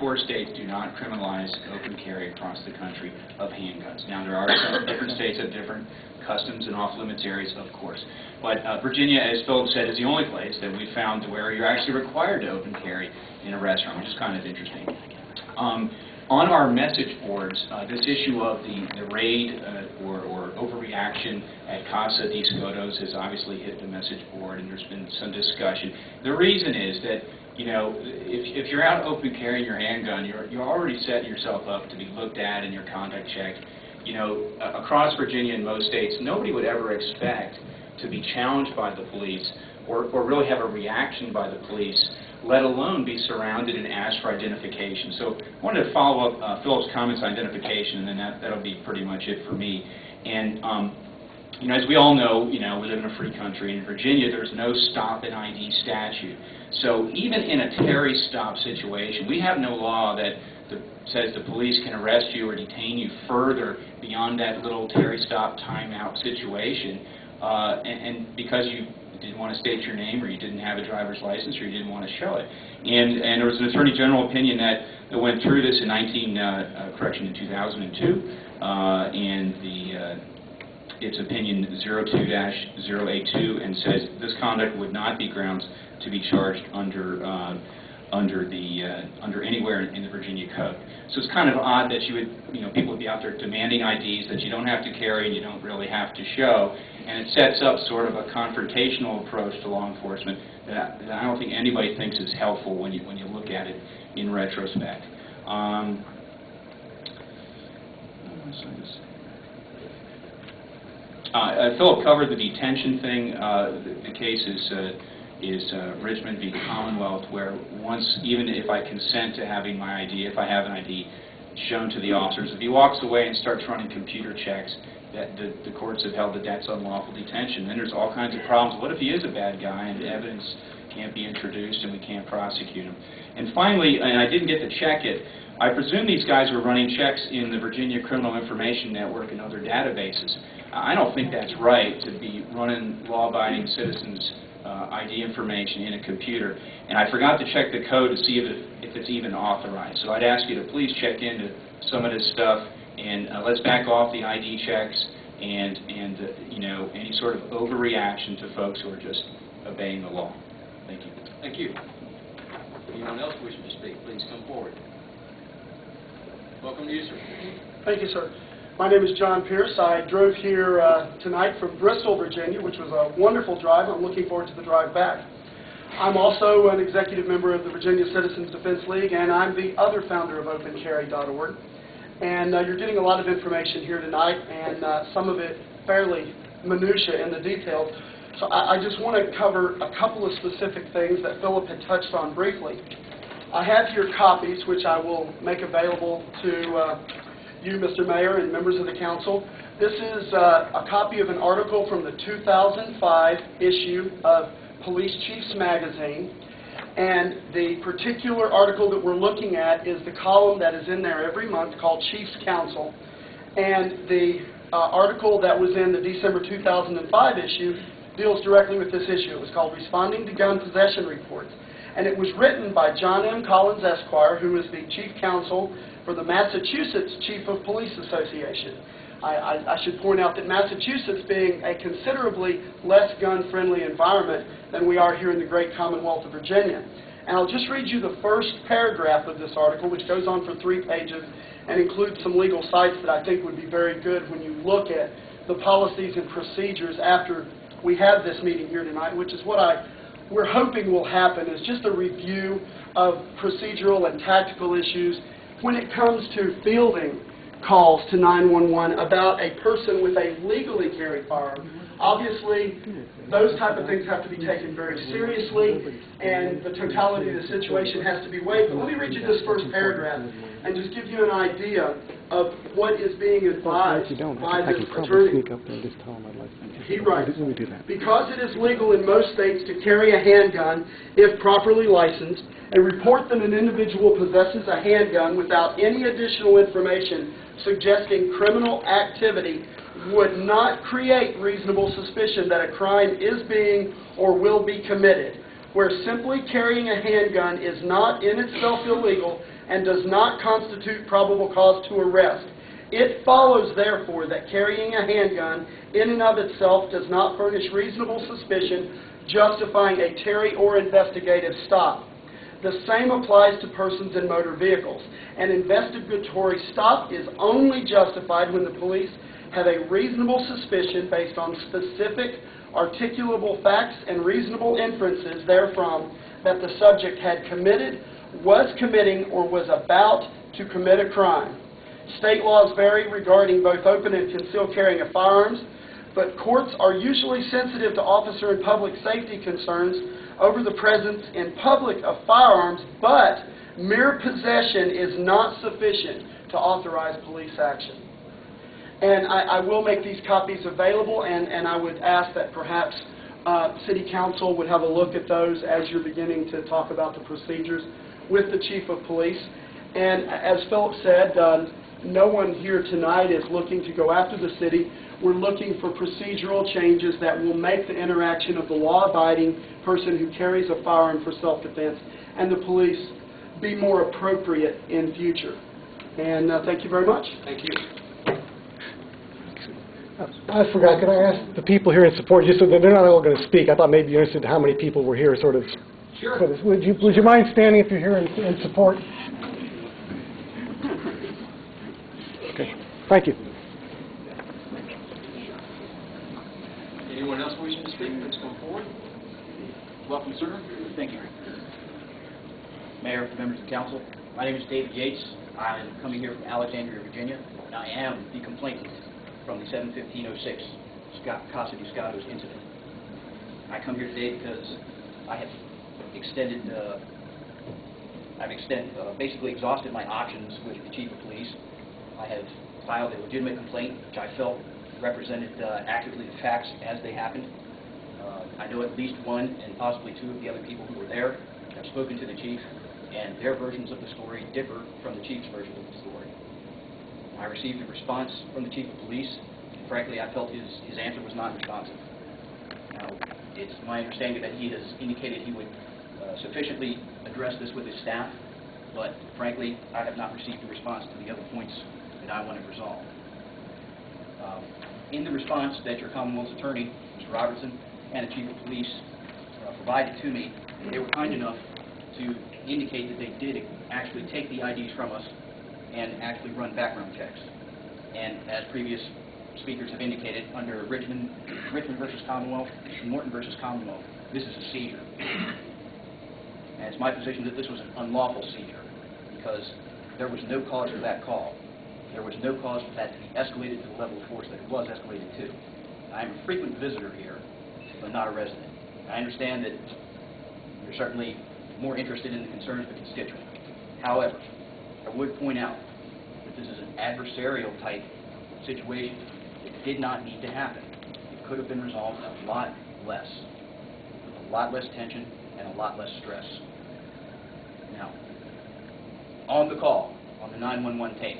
34 states do not criminalize open carry across the country of handguns. Now, there are some different states that have different customs and off-limits areas, of course. But Virginia, as Philip said, is the only place that we've found where you're actually required to open carry in a restaurant, which is kind of interesting. On our message boards, this issue of the raid or overreaction at Casa de Escotos has obviously hit the message board, and there's been some discussion. The reason is that, you know, if you're out open carrying your handgun, you're already setting yourself up to be looked at and your conduct checked. You know, across Virginia and most states, nobody would ever expect to be challenged by the police or really have a reaction by the police, let alone be surrounded and asked for identification. So I wanted to follow up Philip's comments on identification, and then that'll be pretty much it for me. And you know, as we all know, you know, we live in a free country. In Virginia, there's no stop and ID statute. So even in a Terry stop situation, we have no law that says the police can arrest you or detain you further beyond that little Terry stop timeout situation, and because you didn't want to state your name, or you didn't have a driver's license, or you didn't want to show it. And there was an Attorney General opinion that went through this in 2002, and its opinion 02-082, and says this conduct would not be grounds to be charged under anywhere in the Virginia Code. So it's kind of odd that people would be out there demanding IDs that you don't have to carry and you don't really have to show, and it sets up sort of a confrontational approach to law enforcement that I don't think anybody thinks is helpful when you look at it in retrospect. Philip covered the detention thing. The case is Richmond v. Commonwealth, where even if I consent to having my ID, if I have an ID shown to the officers, if he walks away and starts running computer checks, that the courts have held that that's unlawful detention. Then there's all kinds of problems. What if he is a bad guy and the evidence can't be introduced and we can't prosecute him? And finally, and I didn't get to check it, I presume these guys were running checks in the Virginia Criminal Information Network and other databases. I don't think that's right to be running law-abiding citizens' ID information in a computer. And I forgot to check the code to see if it's even authorized. So I'd ask you to please check into some of this stuff, and let's back off the ID checks and any sort of overreaction to folks who are just obeying the law. Thank you. Thank you. Anyone else wishing to speak, please come forward. Welcome to you, sir. Thank you, sir. My name is John Pierce. I drove here tonight from Bristol, Virginia, which was a wonderful drive. I'm looking forward to the drive back. I'm also an executive member of the Virginia Citizens Defense League, and I'm the other founder of OpenCarry.org. And you're getting a lot of information here tonight, and some of it fairly minutiae in the details. So I just want to cover a couple of specific things that Philip had touched on briefly. I have here copies, which I will make available to you, Mr. Mayor, and members of the council. This is a copy of an article from the 2005 issue of Police Chiefs Magazine. And the particular article that we're looking at is the column that is in there every month called Chiefs Council. And the article that was in the December 2005 issue deals directly with this issue. It was called Responding to Gun Possession Reports. And it was written by John M. Collins, Esquire, who is the Chief Counsel for the Massachusetts Chief of Police Association. I should point out that Massachusetts, being a considerably less gun-friendly environment than we are here in the great Commonwealth of Virginia. And I'll just read you the first paragraph of this article, which goes on for 3 pages and includes some legal sites that I think would be very good when you look at the policies and procedures after we have this meeting here tonight, which is what we're hoping will happen, is just a review of procedural and tactical issues when it comes to fielding calls to 911 about a person with a legally carried firearm. Obviously, those type of things have to be taken very seriously, and the totality of the situation has to be weighed. But let me read you this first paragraph and just give you an idea of what is being advised by this attorney. He writes, because it is legal in most states to carry a handgun if properly licensed, a report that an individual possesses a handgun without any additional information suggesting criminal activity would not create reasonable suspicion that a crime is being or will be committed, where simply carrying a handgun is not in itself illegal and does not constitute probable cause to arrest. It follows, therefore, that carrying a handgun in and of itself does not furnish reasonable suspicion justifying a Terry or investigative stop. The same applies to persons in motor vehicles. An investigatory stop is only justified when the police have a reasonable suspicion based on specific, articulable facts and reasonable inferences therefrom that the subject had committed, was committing, or was about to commit a crime. State laws vary regarding both open and concealed carrying of firearms, but courts are usually sensitive to officer and public safety concerns over the presence in public of firearms, but mere possession is not sufficient to authorize police action. And I will make these copies available, and I would ask that perhaps City Council would have a look at those as you're beginning to talk about the procedures with the Chief of Police. And as Philip said, no one here tonight is looking to go after the city. We're looking for procedural changes that will make the interaction of the law-abiding person who carries a firearm for self-defense and the police be more appropriate in future. And thank you very much. Thank you. I forgot, could I ask the people here in support, just so that they're not all going to speak, I thought maybe you're interested in how many people were here, sort of. Sure. For this. Would you mind standing if you're here in support? Okay, thank you. Anyone else wishing to speak? Let's come forward. Welcome, sir. Thank you. Mayor, members of council, my name is David Yates. I'm coming here from Alexandria, Virginia, and I am the complainant from the 7/15/06 Casa Discados incident. I come here today because I have basically exhausted my options with the Chief of Police. I have filed a legitimate complaint, which I felt represented accurately the facts as they happened. I know at least one and possibly two of the other people who were there have spoken to the Chief, and their versions of the story differ from the Chief's version of the story. I received a response from the Chief of Police, and frankly I felt his answer was not responsive. Now, it's my understanding that he has indicated he would sufficiently address this with his staff, but frankly I have not received a response to the other points that I want to resolve. In the response that your Commonwealth's Attorney, Mr. Robertson, and the Chief of Police provided to me, they were kind enough to indicate that they did actually take the IDs from us and actually run background checks. And as previous speakers have indicated, under Richmond versus Commonwealth and Morton versus Commonwealth, this is a seizure. And it's my position that this was an unlawful seizure because there was no cause for that call. There was no cause for that to be escalated to the level of force that it was escalated to. I am a frequent visitor here, but not a resident. I understand that you're certainly more interested in the concerns of the constituent. However, I would point out that this is an adversarial type situation. It did not need to happen. It could have been resolved a lot less, with a lot less tension and a lot less stress. Now, on the call, on the 911 tape,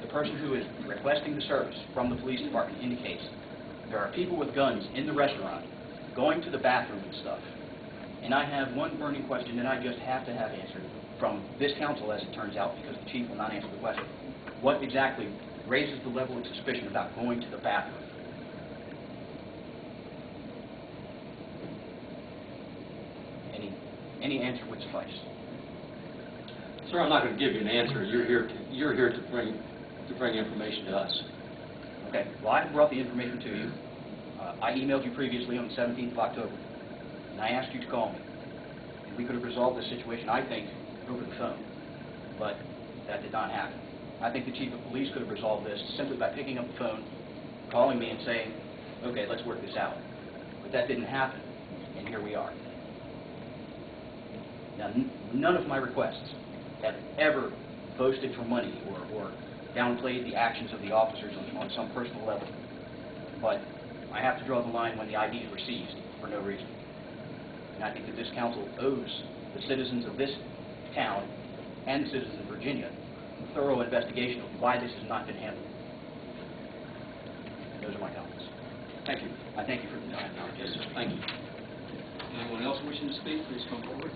the person who is requesting the service from the police department indicates there are people with guns in the restaurant going to the bathroom and stuff. And I have one burning question that I just have to have answered from this council, as it turns out, because the Chief will not answer the question. What exactly raises the level of suspicion about going to the bathroom? Any answer would suffice. Sir, I'm not going to give you an answer. You're here to bring information to us. Okay. Well, I brought the information to you. I emailed you previously on the 17th of October, and I asked you to call me. And we could have resolved this situation, I think, over the phone. But that did not happen. I think the Chief of Police could have resolved this simply by picking up the phone, calling me and saying, okay, let's work this out. But that didn't happen, and here we are. Now, none of my requests have ever boasted for money or downplayed the actions of the officers on some personal level. But I have to draw the line when the IDs were seized for no reason. And I think that this council owes the citizens of this town and the citizens of Virginia a thorough investigation of why this has not been handled. And those are my comments. Thank you. I thank you for the time. Yes, sir. Thank you. Anyone else wishing to speak, please come forward.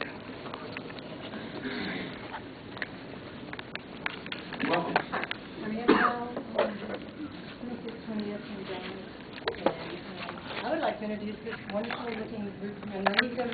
would like to introduce this wonderful-looking group of men. He's going to